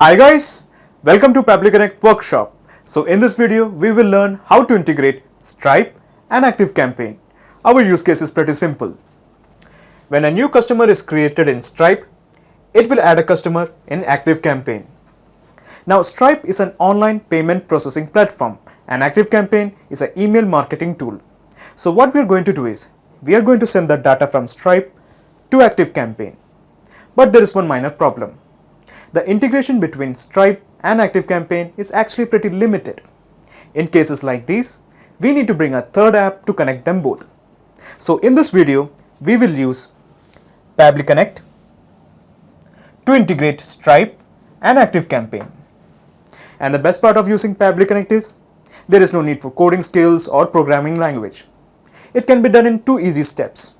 Hi guys, welcome to Pabbly Connect workshop. So in this video, we will learn how to integrate Stripe and ActiveCampaign. Our use case is pretty simple. When a new customer is created in Stripe, it will add a customer in ActiveCampaign. Now Stripe is an online payment processing platform and ActiveCampaign is an email marketing tool. So what we are going to do is, we are going to send the data from Stripe to ActiveCampaign. But there is one minor problem. The integration between Stripe and ActiveCampaign is actually pretty limited. In cases like these, we need to bring a third app to connect them both. So in this video, we will use Pabbly Connect to integrate Stripe and ActiveCampaign. And the best part of using Pabbly Connect is, there is no need for coding skills or programming language. It can be done in 2 easy steps.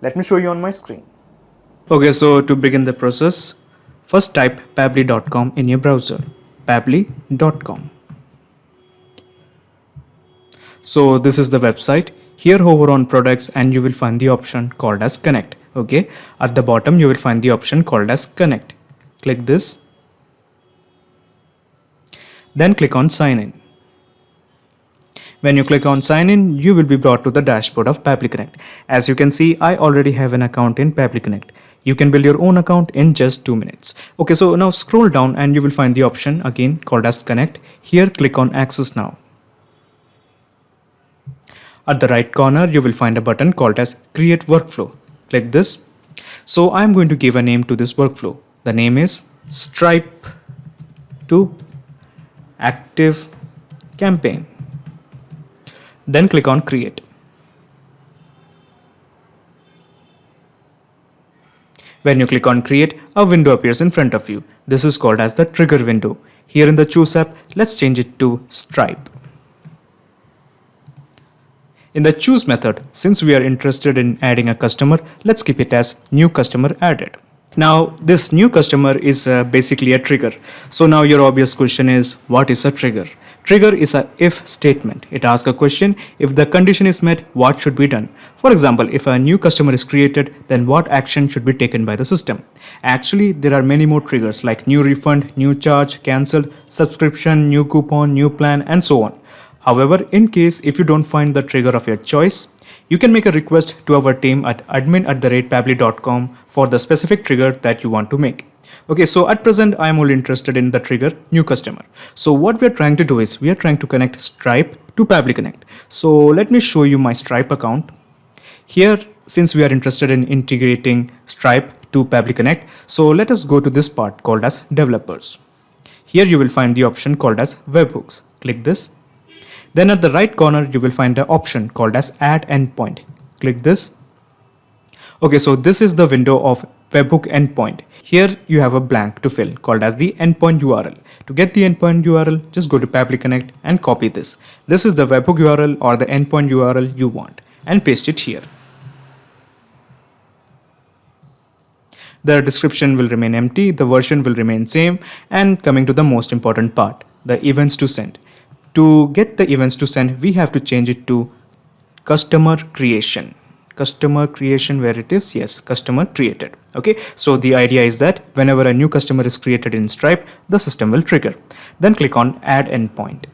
Let me show you on my screen. Okay, so to begin the process, first type pabbly.com in your browser, pabbly.com. So this is the website. Here hover on products and you will find the option called as connect. Okay, at the bottom you will find the option called as connect. Click this. Then click on sign in. When you click on sign in, you will be brought to the dashboard of Pabbly Connect. As you can see, I already have an account in Pabbly Connect. You can build your own account in just 2 minutes. Okay, so now scroll down and you will find the option again called as connect. Here click on access now. At the right corner, you will find a button called as create workflow. Click this. So I'm going to give a name to this workflow. The name is Stripe to ActiveCampaign. Then click on create. When you click on create, a window appears in front of you. This is called as the trigger window. Here in the choose app, let's change it to Stripe. In the choose method, since we are interested in adding a customer, let's keep it as new customer added. Now this new customer is basically a trigger. So now your obvious question is, what is a trigger? Trigger is a if statement. It asks a question, if the condition is met, what should be done? For example, if a new customer is created, then what action should be taken by the system? Actually, there are many more triggers like new refund, new charge, cancelled, subscription, new coupon, new plan, and so on. However, in case if you don't find the trigger of your choice, you can make a request to our team at admin@pabbly.com for the specific trigger that you want to make. Okay, so at present, I am only interested in the trigger new customer. So what we are trying to do is, we are trying to connect Stripe to Pabbly Connect. So let me show you my Stripe account. Here, since we are interested in integrating Stripe to Pabbly Connect, so let us go to this part called as developers. Here you will find the option called as webhooks. Click this. Then at the right corner, you will find an option called as add endpoint. Click this. Okay, so this is the window of webhook endpoint. Here you have a blank to fill called as the endpoint URL. To get the endpoint URL, just go to Pabbly Connect and copy this. This is the webhook URL or the endpoint URL you want and paste it here. The description will remain empty, the version will remain same, and coming to the most important part, the events to send. To get the events to send, we have to change it to customer creation. Customer creation, where it is? Yes, customer created. Okay, so the idea is that whenever a new customer is created in Stripe, the system will trigger. Then click on add endpoint.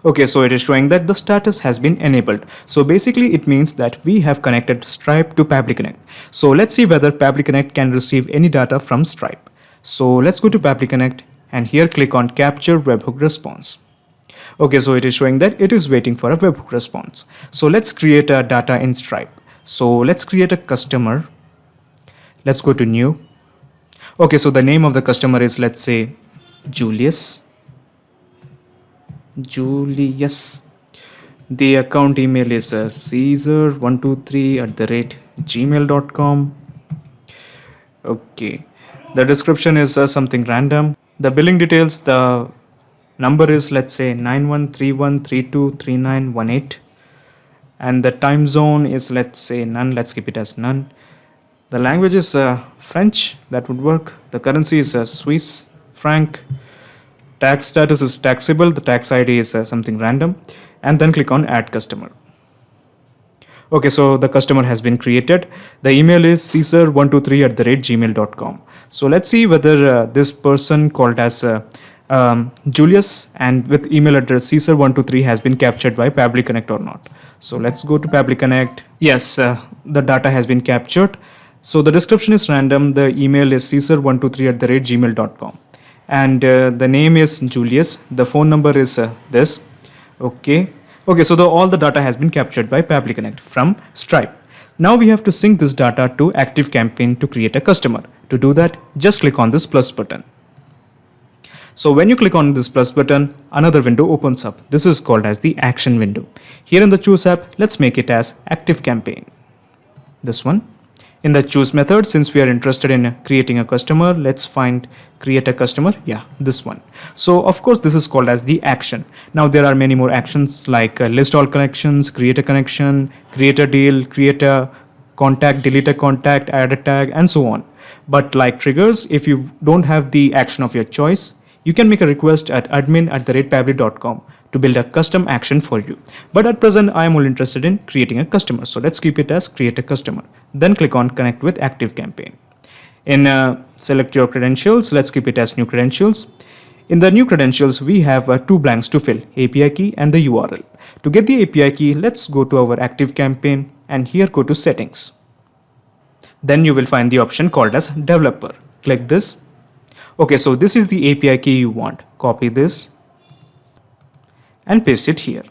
Okay, so it is showing that the status has been enabled. So basically it means that we have connected Stripe to Pabbly Connect. So let's see whether Pabbly Connect can receive any data from Stripe. So let's go to Pabbly Connect and here click on capture webhook response. Okay, so it is showing that it is waiting for a webhook response. So let's create a data in Stripe. So let's create a customer. Let's go to new. Okay, so the name of the customer is, let's say, Julius. The account email is caesar123@gmail.com. Okay, the description is something random. The billing details, the number is, let's say, 9131323918, and the time zone is, let's say, none. Let's keep it as none. The language is French. That would work. The currency is Swiss franc. Tax status is taxable. The tax ID is something random, and then click on add customer. Okay, so the customer has been created. The email is caesar123@gmail.com. So let's see whether this person called as Julius and with email address Caesar123 has been captured by Pabbly Connect or not. So let's go to Pabbly Connect. Yes, the data has been captured. So the description is random. The email is caesar123@gmail.com. And the name is Julius. The phone number is this. Okay. Okay, so all the data has been captured by Pabbly Connect from Stripe. Now we have to sync this data to ActiveCampaign to create a customer. To do that, just click on this plus button. So when you click on this plus button, another window opens up. This is called as the action window. Here in the choose app, let's make it as ActiveCampaign. This one. In the choose method, since we are interested in creating a customer, let's find create a customer. Yeah, this one. So of course, this is called as the action. Now there are many more actions like list all connections, create a connection, create a deal, create a contact, delete a contact, add a tag, and so on. But like triggers, if you don't have the action of your choice, you can make a request at admin@pabbly.com to build a custom action for you. But at present, I am only interested in creating a customer. So let's keep it as create a customer. Then click on connect with ActiveCampaign. In select your credentials, let's keep it as new credentials. In the new credentials, we have two blanks to fill, API key and the URL. To get the API key, let's go to our ActiveCampaign and here go to settings. Then you will find the option called as developer. Click this. Okay, so this is the API key you want. Copy this and paste it here.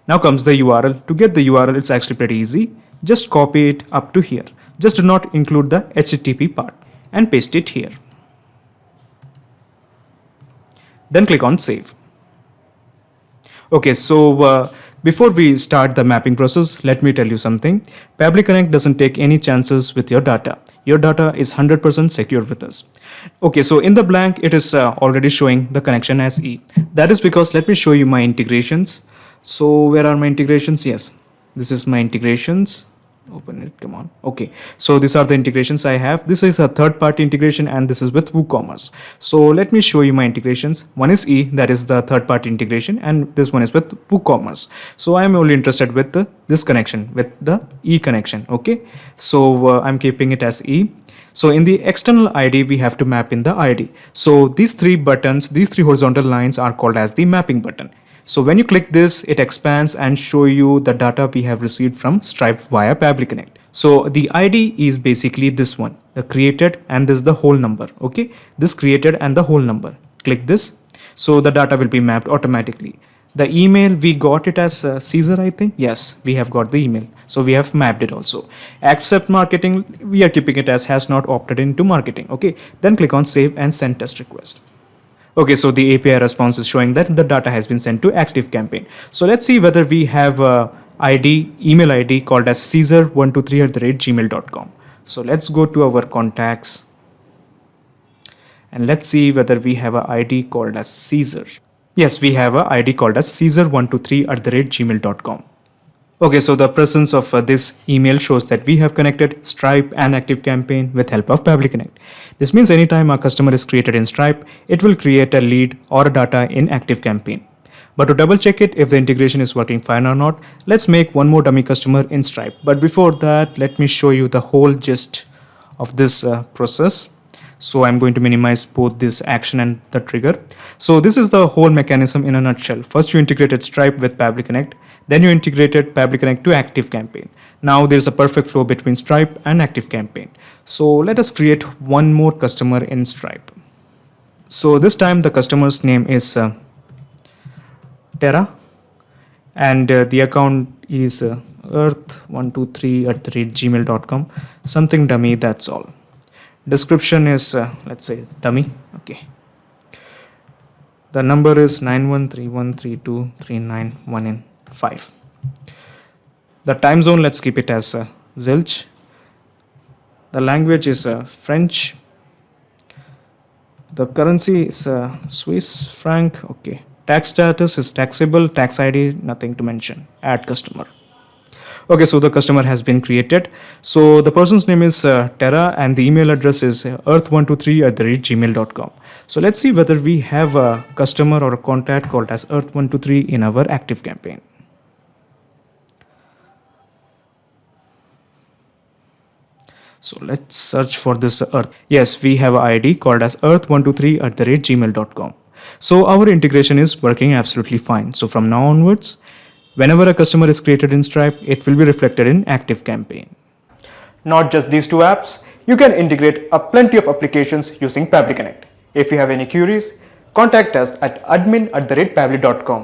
Now comes the URL. To get the URL, it's actually pretty easy. Just copy it up to here. Just do not include the HTTP part and paste it here. Then click on save. Okay, so before we start the mapping process, let me tell you something. Pabbly Connect doesn't take any chances with your data. Your data is 100% secure with us. Okay, so in the blank, it is already showing the connection as E. That is because let me show you my integrations. So where are my integrations? Yes, this is my integrations. Open it, come on. Okay, so these are the integrations I have. This is a third-party integration and this is with WooCommerce. So let me show you my integrations. One is E, that is the third-party integration, and this one is with WooCommerce. So I am only interested with this connection, with the E connection. Okay, so I'm keeping it as E. So in the external ID, we have to map in the ID. So these three buttons, these three horizontal lines are called as the mapping button. So when you click this, it expands and show you the data we have received from Stripe via Pabbly Connect. So the ID is basically this one, the created, and this is the whole number. Okay, this created and the whole number. Click this. So the data will be mapped automatically. The email, we got it as Caesar, I think. Yes, we have got the email. So we have mapped it also. Accept marketing, we are keeping it as has not opted into marketing. Okay, then click on save and send test request. Okay, so the API response is showing that the data has been sent to ActiveCampaign. So let's see whether we have email ID called as caesar123@gmail.com. So let's go to our contacts and let's see whether we have an ID called as Caesar. Yes, we have an ID called as caesar123@gmail.com. Okay, so the presence of this email shows that we have connected Stripe and ActiveCampaign with help of Pabbly Connect. This means anytime a customer is created in Stripe, it will create a lead or a data in ActiveCampaign. But to double check it if the integration is working fine or not, let's make one more dummy customer in Stripe. But before that, let me show you the whole gist of this process. So I'm going to minimize both this action and the trigger. So this is the whole mechanism in a nutshell. First, you integrated Stripe with Pabbly Connect. Then you integrated Pabbly Connect to ActiveCampaign. Now there's a perfect flow between Stripe and ActiveCampaign. So let us create one more customer in Stripe. So this time the customer's name is Terra, and the account is earth123@gmail.com. Something dummy, that's all. Description is let's say dummy. Okay. The number is 9131323915. The time zone, let's keep it as Zilch. The language is French. The currency is Swiss franc. Okay. Tax status is taxable. Tax ID, nothing to mention. Add customer. Okay, so the customer has been created. So the person's name is Terra and the email address is earth123@gmail.com. So let's see whether we have a customer or a contact called as earth123 in our ActiveCampaign. So let's search for this Earth. Yes, we have an ID called as earth123@gmail.com. So our integration is working absolutely fine. So from now onwards, whenever a customer is created in Stripe, it will be reflected in ActiveCampaign. Not just these two apps, you can integrate a plenty of applications using Pabbly Connect. If you have any queries, contact us at admin@pabbly.com.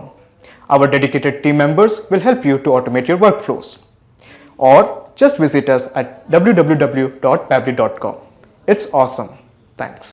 Our dedicated team members will help you to automate your workflows. Or just visit us at www.pabbly.com. It's awesome. Thanks.